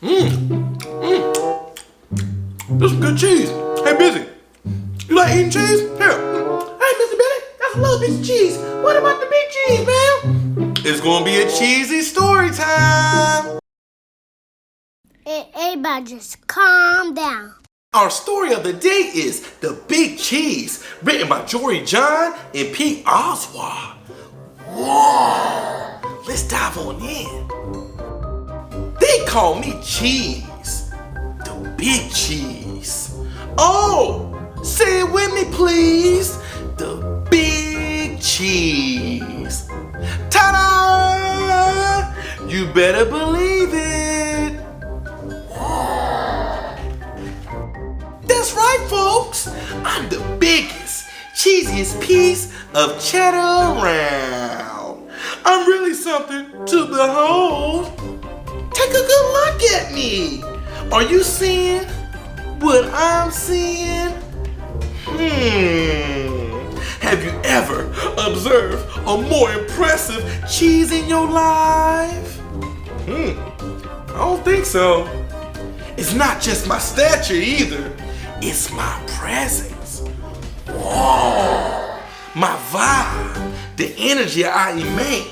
This is good cheese. Hey, Busy, you like eating cheese? Here. Hey, Mr. Billy, that's a little piece of cheese. What about the big cheese, man? It's gonna be a cheesy story time. Everybody just calm down. Our story of the day is The Big Cheese, written by Jory John and Pete Oswald. Whoa! Let's dive on in. They call me Cheese, the Big Cheese. Oh, say it with me, please. The Big Cheese. Ta-da! You better believe it. That's right, folks. I'm the biggest, cheesiest piece of cheddar around. I'm really something to behold. Take a good look at me. Are you seeing what I'm seeing? Have you ever observed a more impressive cheese in your life? I don't think so. It's not just my stature either. It's my presence. Whoa! My vibe, the energy I emit,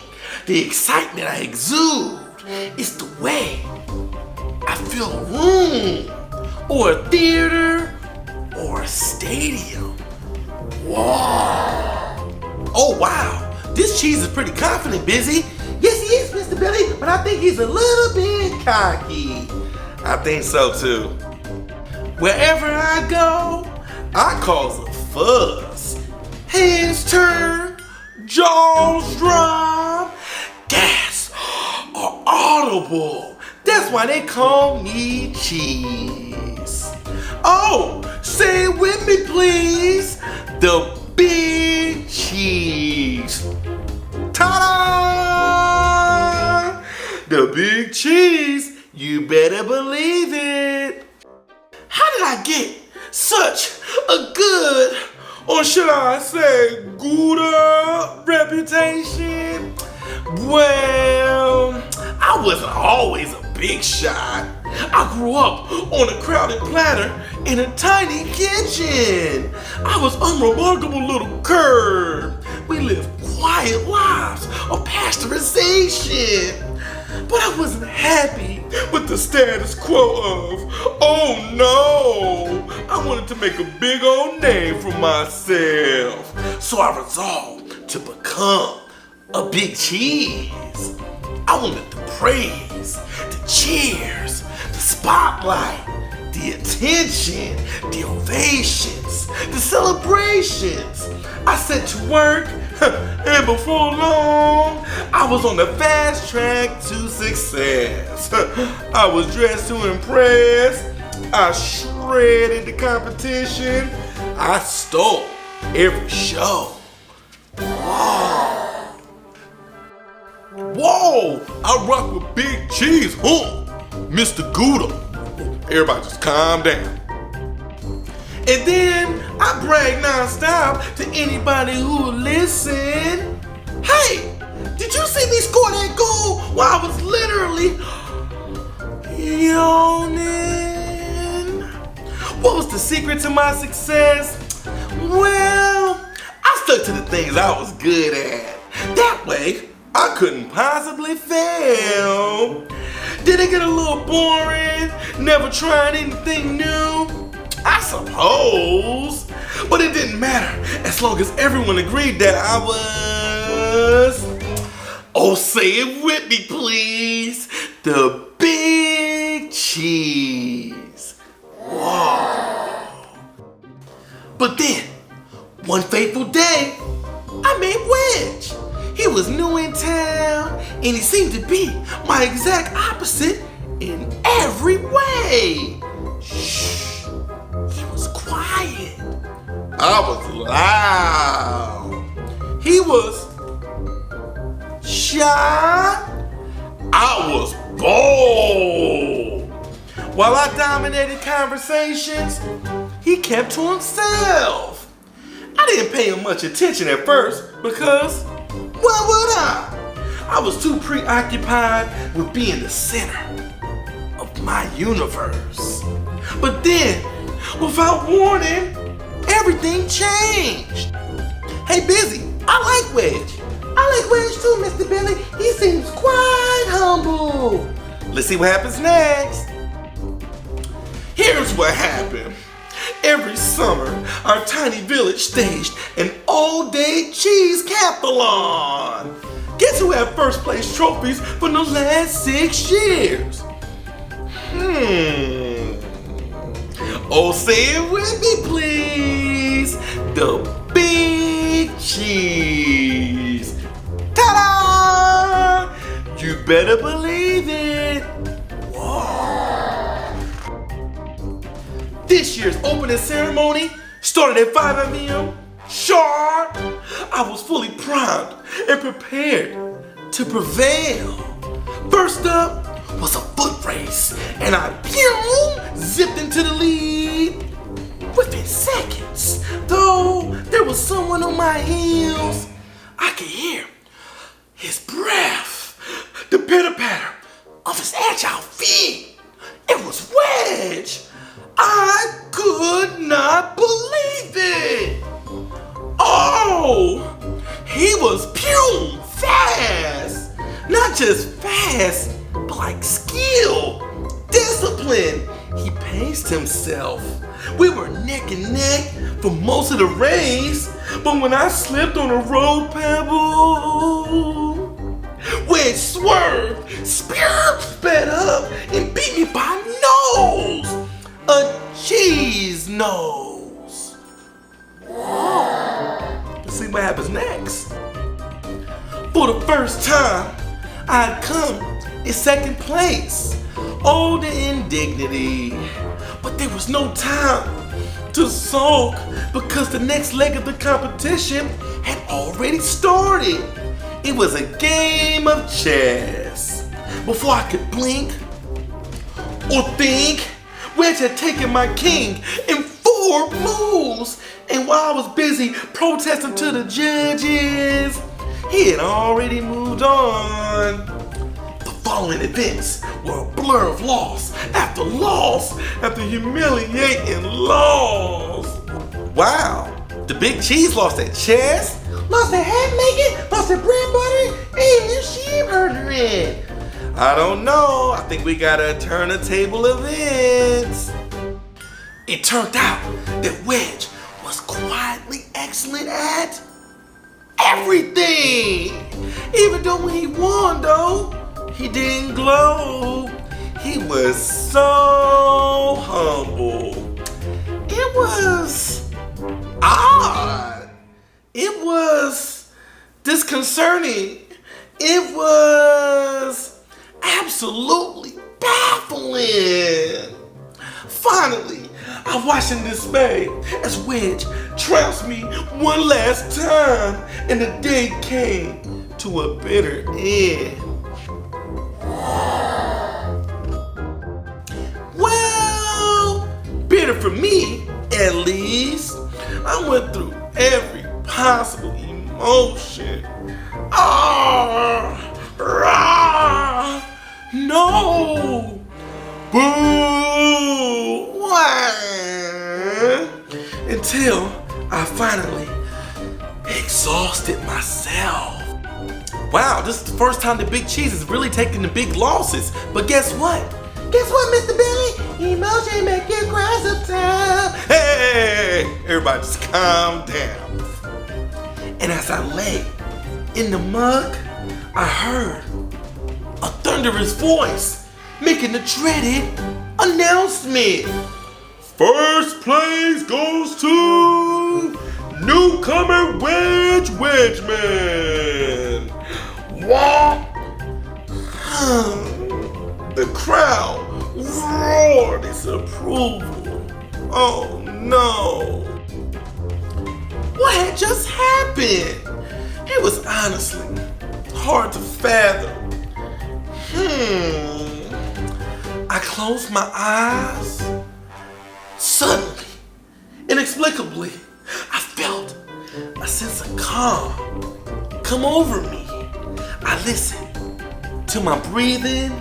the excitement I exude. It's the way I fill a room, or a theater, or a stadium. Whoa! Oh wow, this cheese is pretty confident, Busy. Yes, he is, Mr. Billy, but I think he's a little bit cocky. I think so too. Wherever I go, I cause a fuss. Heads turn, jaws drop, gasps are audible. That's why they call me Cheese. Oh, say it with me, please. The Big Cheese. Ta-da! The Big Cheese. You better believe it. How did I get such a good, or should I say good reputation? Well, I wasn't always a big shot. I grew up on a crowded platter in a tiny kitchen. I was unremarkable little curd. We lived quiet lives of pasteurization. But I wasn't happy with the status quo of, oh no, I wanted to make a big old name for myself. So I resolved to become a big cheese. I wanted the praise, the cheers, the spotlight, the attention, the ovations, the celebrations. I set to work, and before long, I was on the fast track to success. I was dressed to impress. I shredded the competition. I stole every show. Whoa! I rock with Big Cheese, huh? Mr. Gouda. Everybody just calm down. And then I brag non-stop to anybody who will listen. Hey, did you see me score that goal while I was literally yawning? What was the secret to my success? Well, I stuck to the things I was good at. That way, I couldn't possibly fail. Did it get a little boring? Never trying anything new? I suppose. But it didn't matter as long as everyone agreed that I was... Oh, say it with me, please. The Big Cheese. Whoa. But then, one fateful day, I met Wedge. He was new in town, and he seemed to be my exact opposite in every way. Shh. He was quiet. I was loud. He was shy. I was bold. While I dominated conversations, he kept to himself. I didn't pay him much attention at first because, why would I? I was too preoccupied with being the center of my universe. But then, without warning, everything changed. Hey, Busy, I like Wedge. I like Wedge too, Mr. Billy. He seems quite humble. Let's see what happens next. Here's what happened. Every summer, our tiny village staged an all-day Cheese-cathlon. Guess who had first place trophies for the last 6 years? Oh, say it with me, please. The Big Cheese. Ta-da! You better believe it. This year's opening ceremony started at 5 a.m. sharp. I was fully primed and prepared to prevail. First up was a foot race, and I zipped into the lead within seconds. Though there was someone on my heels, I could hear his breath, the pitter-patter of his agile feet. It was Wedge. I could not believe it. Oh, he was fast. Not just fast, but like skill, discipline. He paced himself. We were neck and neck for most of the race, but when I slipped on a road pebble, Wedge swerved, sped up, and beat me by nose. A cheese nose. Let's see what happens next. For the first time, I had come in second place. Oh, the indignity. But there was no time to sulk because the next leg of the competition had already started. It was a game of chess. Before I could blink or think, Wedge had taken my king in 4 moves. And while I was busy protesting to the judges, he had already moved on. The following events were a blur of loss after humiliating loss. Wow, the Big Cheese lost at chess, Lost at hat making, lost at bread butter, and sheep herding. I don't know. I think we gotta turn a table of events. It turned out that Wedge was quietly excellent at everything. Even though when he won, though, he didn't glow. He was so humble. It was odd. It was disconcerting. It was absolutely baffling. Finally, I watched in dismay as Wedge trounced me one last time, and the day came to a bitter end. Well, bitter for me, at least. I went through every possible emotion. No! Boo! Until I finally exhausted myself. Wow, this is the first time the Big Cheese is really taking the big losses. But guess what? Guess what, Mr. Billy? Emotion make you cry sometimes. Hey, everybody just calm down. And as I lay in the mug, I heard a thunderous voice making the dreaded announcement. First place goes to newcomer Wedge Wedgeman. What? The crowd roared its approval. Oh no. What had just happened? It was honestly hard to fathom. I closed my eyes. Suddenly, inexplicably, I felt a sense of calm come over me. I listened to my breathing,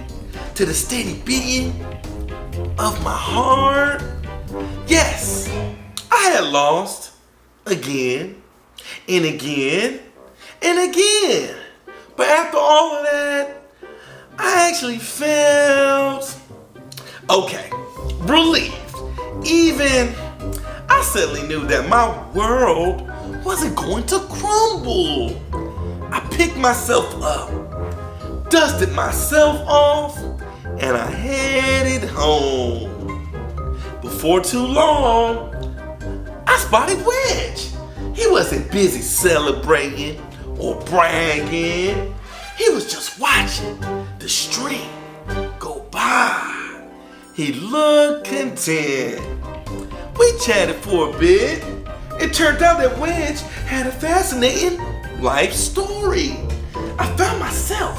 to the steady beating of my heart. Yes, I had lost again and again and again. But after all of that, I actually felt okay, relieved. Even I suddenly knew that my world wasn't going to crumble. I picked myself up, dusted myself off, and I headed home. Before too long, I spotted Wedge. He wasn't busy celebrating or bragging. He was just watching the stream go by. He looked content. We chatted for a bit. It turned out that Wedge had a fascinating life story. I found myself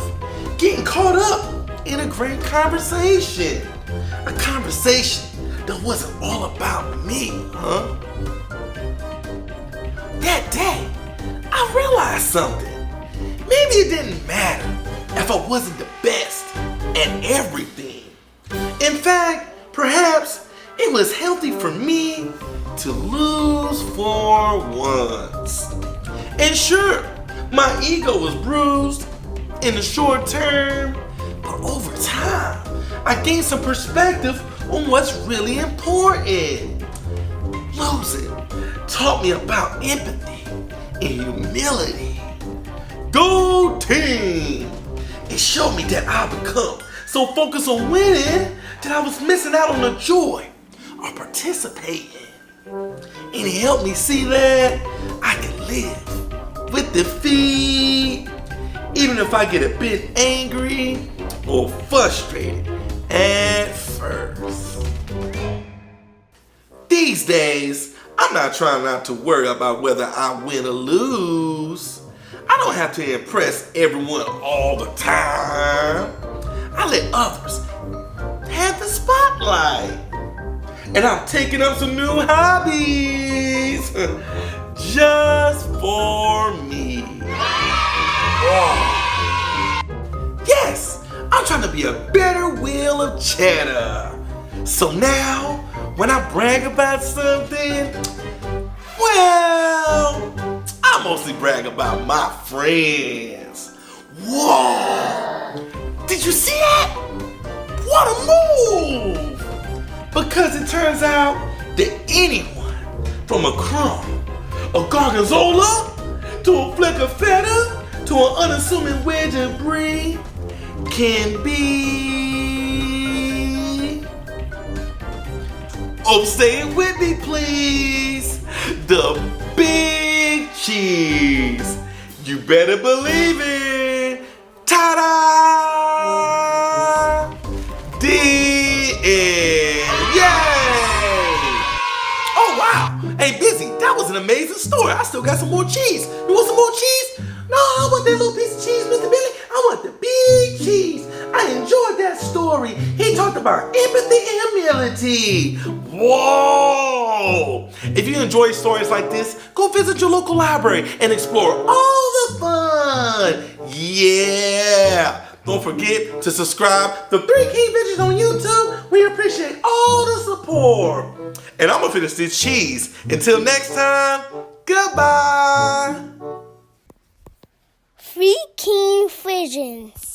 getting caught up in a great conversation. A conversation that wasn't all about me, That day, I realized something. Maybe it didn't matter if I wasn't the best at everything. In fact, perhaps it was healthy for me to lose for once. And sure, my ego was bruised in the short term, but over time, I gained some perspective on what's really important. Losing taught me about empathy and humility. Go team! It showed me that I've become so focused on winning that I was missing out on the joy of participating. And it helped me see that I can live with defeat, even if I get a bit angry or frustrated at first. These days, I'm not trying not to worry about whether I win or lose. I don't have to impress everyone all the time. I let others have the spotlight. And I'm taking up some new hobbies just for me. Yes, I'm trying to be a better wheel of cheddar. So now, when I brag about something, well, I mostly brag about my friends. Whoa! Did you see that? What a move! Because it turns out that anyone, from a crumb, a gorgonzola, to a flick of feta, to an unassuming wedge of brie, can be, oh, say it with me please, the big cheese. You better believe it. Ta-da! The end. Yay! Oh wow! Hey, Busy, that was an amazing story. I still got some more cheese. You want some more cheese? No, I want that little piece of cheese, Mr. Billy. I want the big cheese. I enjoyed that story. He talked about empathy and humility. Whoa! If you enjoy stories like this, go visit your local library and explore all the fun. Yeah! Don't forget to subscribe to 3 Key Bitches on YouTube. We appreciate all the support. And I'm gonna finish this cheese. Until next time, goodbye. 3 King Visions.